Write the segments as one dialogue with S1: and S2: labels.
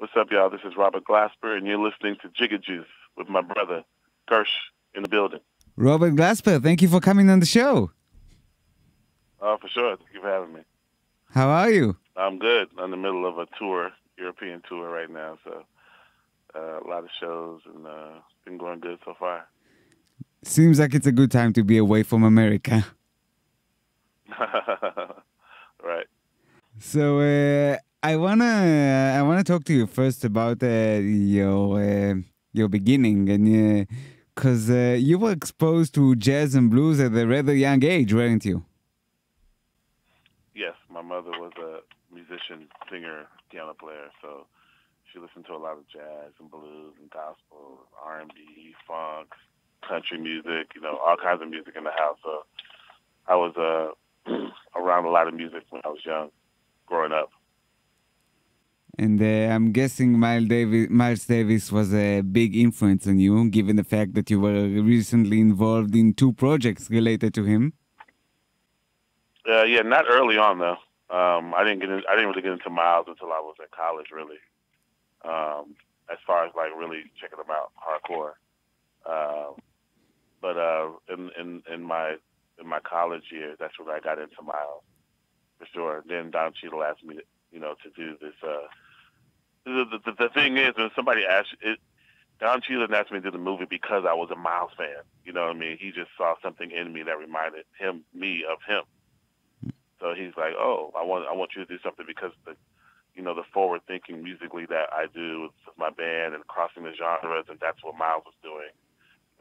S1: What's up, y'all? This is Robert Glasper, and you're listening to Jigga Juice with my brother, Gersh, in the building.
S2: Robert Glasper, thank you for coming on the show.
S1: Oh, for sure. Thank you for having me.
S2: How are you?
S1: I'm good. I'm in the middle of a tour, European tour right now, so a lot of shows, and it's been going good so far.
S2: Seems like it's a good time to be away from America.
S1: Right.
S2: So I wanna talk to you first about your beginning, and because you were exposed to jazz and blues at a rather young age, weren't you?
S1: Yes, my mother was a musician, singer, piano player, so she listened to a lot of jazz and blues and gospel, R&B, funk, country music, all kinds of music in the house. So I was around a lot of music when I was young, growing up.
S2: And I'm guessing Miles Davis was a big influence on you, given the fact that you were recently involved in 2 projects related to him.
S1: Yeah, not early on though. I didn't really get into Miles until I was in college, really. As far as like really checking them out hardcore. But in my college years, that's when I got into Miles for sure. Then Don Cheadle asked me to do this. The thing is, when somebody asked it, Don Cheadle asked me to do the movie because I was a Miles fan. You know what I mean? He just saw something in me that reminded me of him. So he's like, "Oh, I want you to do something because the forward thinking musically that I do with my band and crossing the genres, and that's what Miles was doing.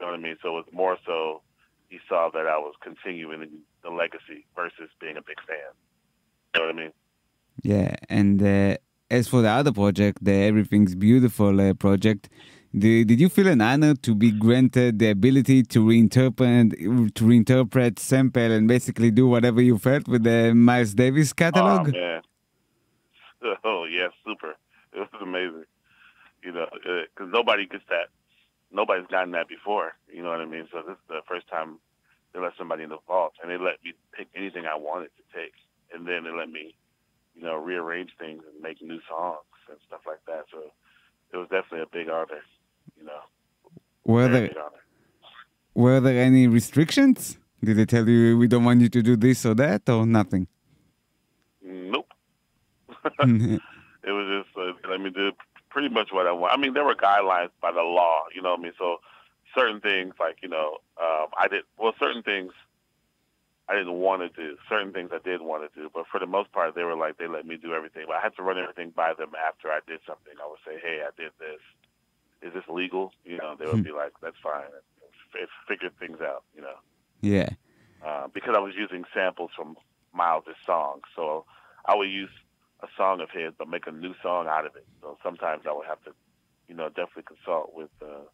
S1: You know what I mean? So it was more so he saw that I was continuing the legacy versus being a big fan. You know what I mean?
S2: Yeah, and as for the other project, the Everything's Beautiful project, did you feel an honor to be granted the ability to reinterpret, sample, and basically do whatever you felt with the Miles Davis catalog?
S1: Oh man, oh yeah, super. It was amazing. Because nobody gets that. Nobody's gotten that before. You know what I mean? So this is the first time they let somebody in the vault, and they let me pick anything I wanted to take, and then they let me, rearrange things and make new songs and stuff like that. So it was definitely a big honor. Very big honor.
S2: Were there any restrictions? Did they tell you we don't want you to do this or that, or nothing?
S1: Nope. It was just let me do pretty much what I want. I mean, there were guidelines by the law, you know what I mean? So certain things like, certain things I didn't want to do. Certain things I did want to do. But for the most part, they let me do everything. But I had to run everything by them after I did something. I would say, hey, I did this. Is this legal? They would be like, that's fine. Figure things out,
S2: Yeah.
S1: Because I was using samples from Miles' songs. So I would use a song of his, but make a new song out of it. So sometimes I would have to, definitely consult with the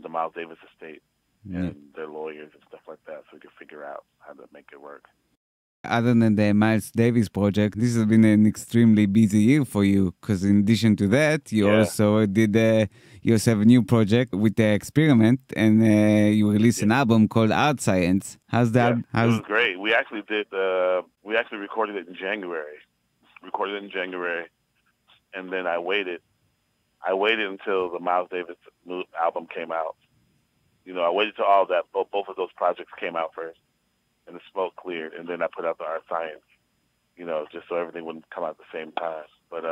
S1: Miles Davis estate and their lawyers and stuff like that, so we could figure out how to make it work.
S2: Other than the Miles Davis project, this has been an extremely busy year for you, because in addition to that, you also have a new project with the Experiment, and you released an album called Art Science. How's that?
S1: It was great. We actually recorded it in January. And then I waited until the Miles Davis album came out. I waited till all that, both of those projects came out first, and the smoke cleared, and then I put out the Art Science, just so everything wouldn't come out at the same time. But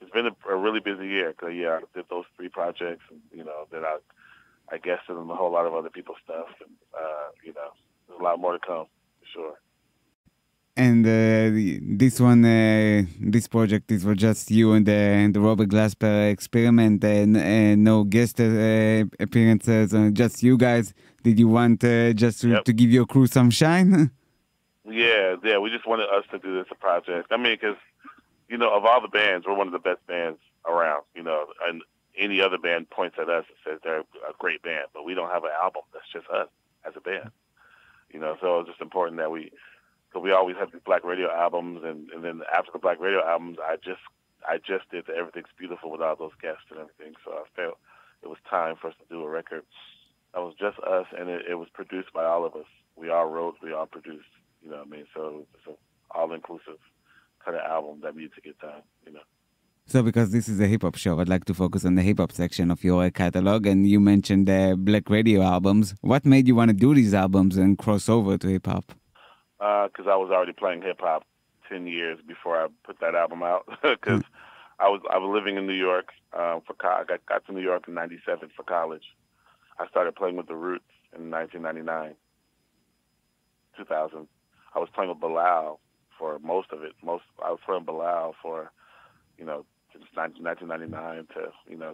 S1: it's been a really busy year, because, I did those 3 projects, and, then I guested on a whole lot of other people's stuff, and, there's a lot more to come, for sure.
S2: And this project is for just you and the Robert Glasper Experiment, and no guest appearances, just you guys. Did you want just to give your crew some shine?
S1: Yeah, we just wanted us to do this project. I mean, because, of all the bands, we're one of the best bands around, and any other band points at us and says they're a great band, but we don't have an album. That's just us as a band, so it's just important that we always have the Black Radio albums, and then after the Black Radio albums, I just did the Everything's Beautiful with all those guests and everything. So I felt it was time for us to do a record that was just us, and it was produced by all of us. We all wrote, we all produced. So it's an all-inclusive kind of album that needs to get done.
S2: So because this is a hip-hop show, I'd like to focus on the hip-hop section of your catalog, and you mentioned the Black Radio albums. What made you want to do these albums and cross over to hip-hop?
S1: Because I was already playing hip-hop 10 years before I put that album out. Because I was living in New York. I got to New York in 97 for college. I started playing with the Roots in 1999, 2000. I was playing with Bilal for most of it. I was playing Bilal for, since 1999 to,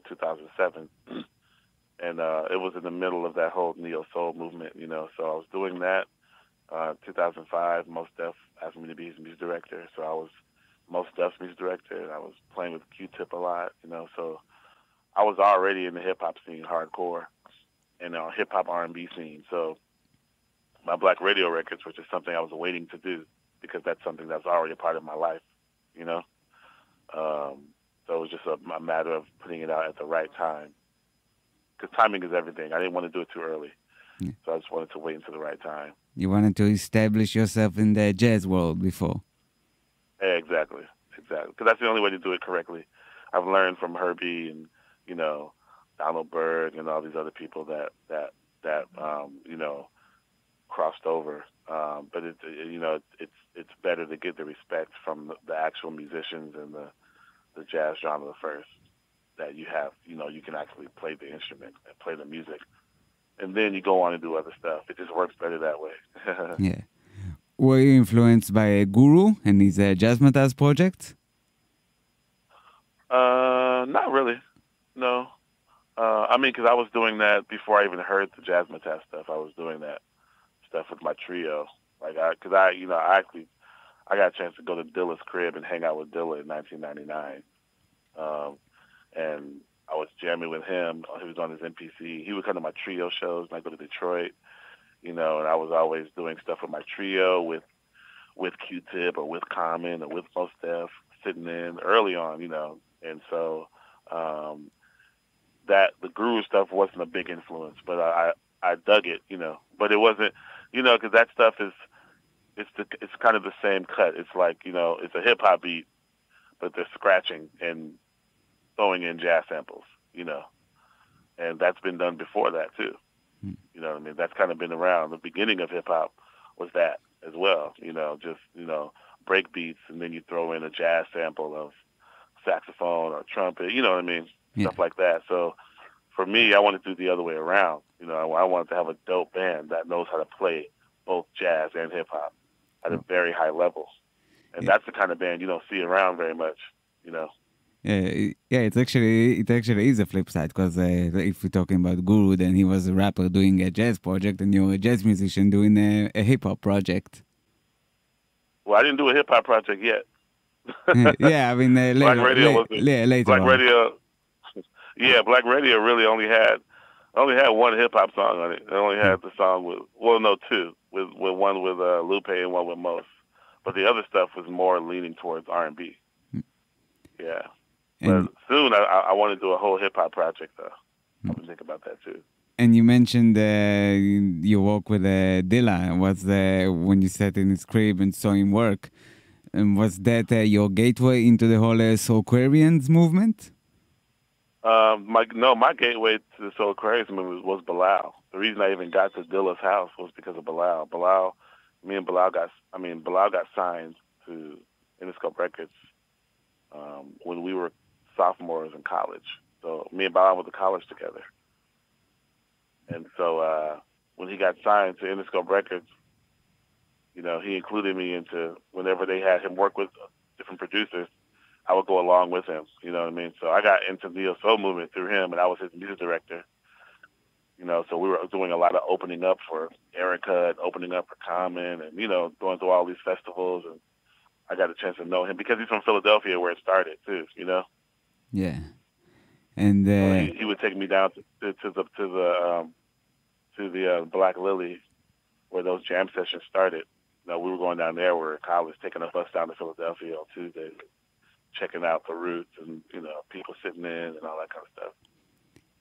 S1: 2007. And it was in the middle of that whole neo-soul movement, So I was doing that. 2005, Mos Def asked me to be his music director. So I was Mos Def's music director. I was playing with Q-Tip a lot, So I was already in the hip-hop scene, hardcore, and hip-hop R&B scene. So my Black Radio records, which is something I was waiting to do because that's something that's already a part of my life, So it was just a matter of putting it out at the right time. Because timing is everything. I didn't want to do it too early. Yeah. So I just wanted to wait until the right time.
S2: You wanted to establish yourself in the jazz world before.
S1: Yeah, exactly. Because that's the only way to do it correctly. I've learned from Herbie and, Donald Byrd and all these other people that crossed over. But it's better to get the respect from the actual musicians and the jazz genre first, that you have, you can actually play the instrument and play the music. And then you go on and do other stuff. It just works better that way.
S2: Yeah. Were you influenced by Guru and his Jazzmatazz project?
S1: Not really. No. Because I was doing that before I even heard the Jazzmatazz stuff. I was doing that stuff with my trio. I got a chance to go to Dilla's crib and hang out with Dilla in 1999. And I was jamming with him. He was on his MPC. He would come to my trio shows when I go to Detroit, and I was always doing stuff with my trio with Q-Tip or with Common or with Mos Def, sitting in early on, And so that the Guru stuff wasn't a big influence, but I dug it, But it wasn't, because that stuff it's kind of the same cut. It's like, it's a hip hop beat, but they're scratching and throwing in jazz samples, and that's been done before that too. You know what I mean? That's kind of been around. The beginning of hip hop was that as well, break beats, and then you throw in a jazz sample of saxophone or trumpet, you know what I mean?
S2: Yeah.
S1: Stuff like that. So for me, I want to do the other way around. I wanted to have a dope band that knows how to play both jazz and hip hop at a very high level. And that's the kind of band you don't see around very much,
S2: Yeah, it actually is a flip side, because if we're talking about Guru, then he was a rapper doing a jazz project, and you're a jazz musician doing a hip-hop project.
S1: Well, I didn't do a hip-hop project yet.
S2: Yeah, later.
S1: Black Radio
S2: later
S1: Black
S2: on.
S1: Radio, yeah, Black Radio really only had one hip-hop song on it. It only had the song two, with one with Lupe and one with Mos. But the other stuff was more leaning towards R&B. Yeah. But soon I want to do a whole hip-hop project, though. I've been thinking about that, too.
S2: And you mentioned your work with Dilla. Was when you sat in his crib and saw him work, and was that your gateway into the whole Soulquarians movement?
S1: My gateway to the Soulquarians movement was Bilal. The reason I even got to Dilla's house was because of Bilal. Bilal got signed to Interscope Records when we were sophomores in college. So me and Bilal went to college together. And so when he got signed to Interscope Records, he included me into whenever they had him work with different producers, I would go along with him. You know what I mean? So I got into the Neo Soul movement through him, and I was his music director. So we were doing a lot of opening up for Erykah and opening up for Common and, going through all these festivals. And I got a chance to know him because he's from Philadelphia, where it started, too,
S2: Yeah. And
S1: so he would take me down to the Black Lily, where those jam sessions started. We were going down there. We were in college, taking a bus down to Philadelphia on Tuesdays, checking out the Roots and, people sitting in and all that kind of stuff.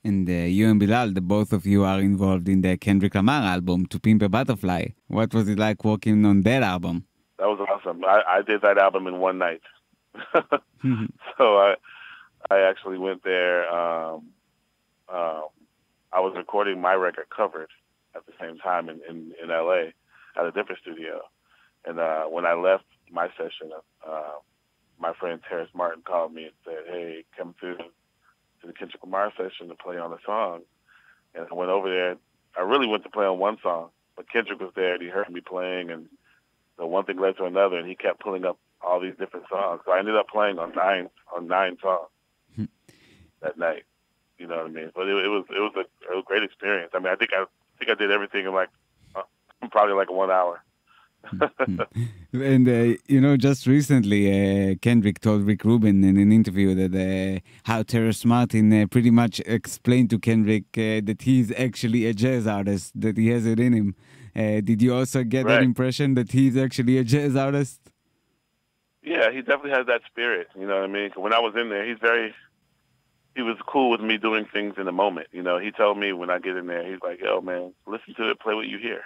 S2: And you and Bilal, the both of you are involved in the Kendrick Lamar album, To Pimp a Butterfly. What was it like working on that album?
S1: That was awesome. I did that album in one night. So I actually went there. I was recording my record Covered at the same time in LA at a different studio. And when I left my session, my friend Terrence Martin called me and said, "Hey, come through to the Kendrick Lamar session to play on a song." And I went over there. I really went to play on one song, but Kendrick was there and he heard me playing, and so one thing led to another, and he kept pulling up all these different songs. So I ended up playing on nine songs that night. You know what I mean? But it was a great experience. I mean, I think I did everything in probably like 1 hour.
S2: And just recently, Kendrick told Rick Rubin in an interview that how Terrence Martin pretty much explained to Kendrick that he's actually a jazz artist, that he has it in him. Did you also get that impression that he's actually a jazz artist?
S1: Yeah, he definitely has that spirit. You know what I mean? When I was in there, he was cool with me doing things in the moment. You know, he told me when I get in there, he's like, "Yo, man, listen to it, play what you hear."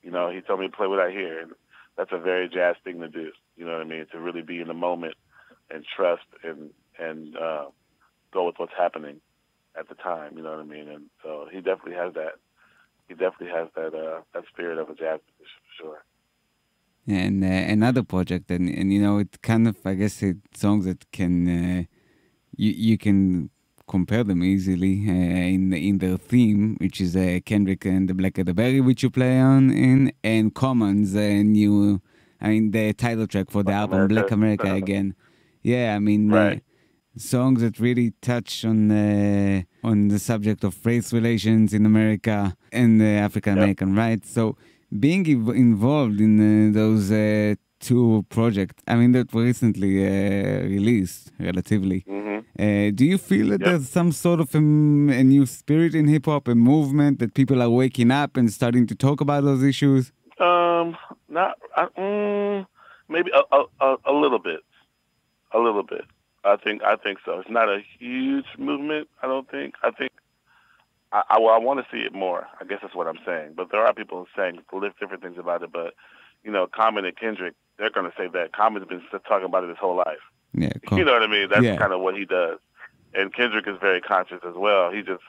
S1: You know, he told me to play what I hear, and that's a very jazz thing to do. You know what I mean? To really be in the moment and trust and go with what's happening at the time. You know what I mean? And so he definitely has that. He definitely has that spirit of a jazz musician for sure.
S2: And another project, and it kind of, I guess, it's songs that can you can compare them easily in their theme, which is Kendrick and the Black and the Berry, which you play on and Common's the title track for the album Black America again. Yeah, I mean, songs that really touch on the subject of race relations in America and African American rights. So being involved in those two projects, I mean, that were recently released, relatively. Do you feel that there's some sort of a new spirit in hip-hop, a movement that people are waking up and starting to talk about those issues?
S1: Maybe a little bit. A little bit. I think so. It's not a huge movement, I don't think. I think I want to see it more. I guess that's what I'm saying. But there are people saying different things about it. But, Common and Kendrick, they're going to say that Common's been talking about it his whole life.
S2: Yeah,
S1: you know what I mean? That's kind of what he does. And Kendrick is very conscious as well. He just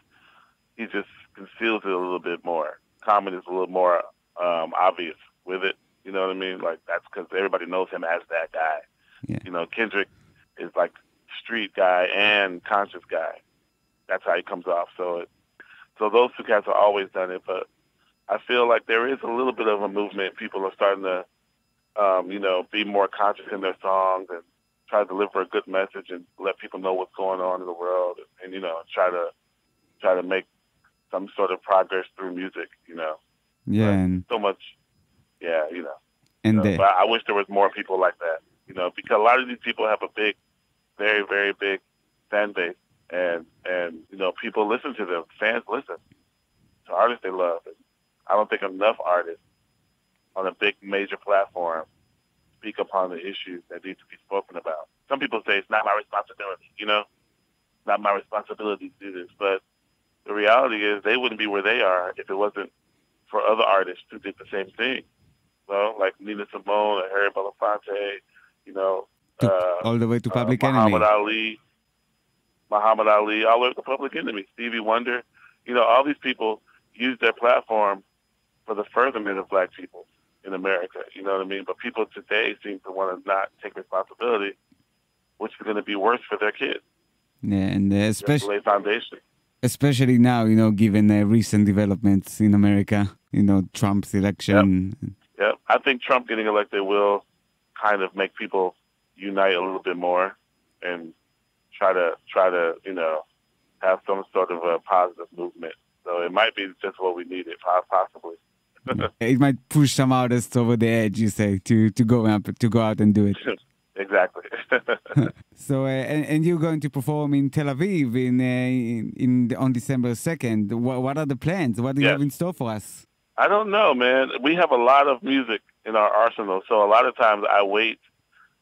S1: conceals it a little bit more. Common is a little more obvious with it. You know what I mean? Like, that's because everybody knows him as that guy.
S2: Yeah.
S1: Kendrick is like street guy and conscious guy. That's how he comes off. So those two cats have always done it. But I feel like there is a little bit of a movement. People are starting to, be more conscious in their songs and try to deliver a good message and let people know what's going on in the world, and try to make some sort of progress through music.
S2: Yeah, and
S1: so much. Yeah, but I wish there was more people like that. Because a lot of these people have a big, very, very big fan base, and people listen to them. Fans listen to artists they love. And I don't think enough artists on a big major platform speak upon the issues that need to be spoken about. Some people say it's not my responsibility, not my responsibility to do this. But the reality is they wouldn't be where they are if it wasn't for other artists who did the same thing. Like Nina Simone or Harry Belafonte,
S2: all the way to Public Enemy.
S1: Muhammad Ali, all the way to Public Enemy, Stevie Wonder. All these people use their platform for the furtherment of black people in America, you know what I mean? But people today seem to want to not take responsibility, which is going to be worse for their kids.
S2: Yeah, and
S1: especially foundation.
S2: Especially now, given recent developments in America, Trump's election.
S1: Yep. I think Trump getting elected will kind of make people unite a little bit more and try to have some sort of a positive movement. So it might be just what we needed, possibly.
S2: It might push some artists over the edge, you say, to go out and do it.
S1: Exactly.
S2: So, and you're going to perform in Tel Aviv on December 2nd. What are the plans? What do you have in store for us?
S1: I don't know, man. We have a lot of music in our arsenal, so a lot of times I wait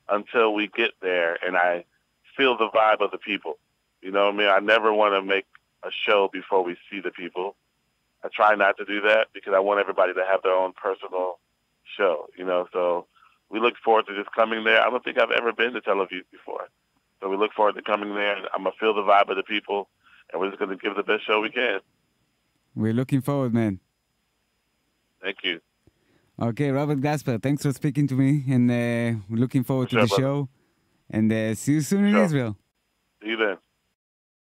S1: until we get there and I feel the vibe of the people. You know what I mean? I never want to make a show before we see the people. I try not to do that because I want everybody to have their own personal show, So we look forward to just coming there. I don't think I've ever been to Tel Aviv before. So we look forward to coming there. I'm going to feel the vibe of the people, and we're just going to give the best show we can.
S2: We're looking forward, man.
S1: Thank you.
S2: Okay, Robert Glasper, thanks for speaking to me, and we're looking forward to the show. And see you soon in Israel.
S1: See you then.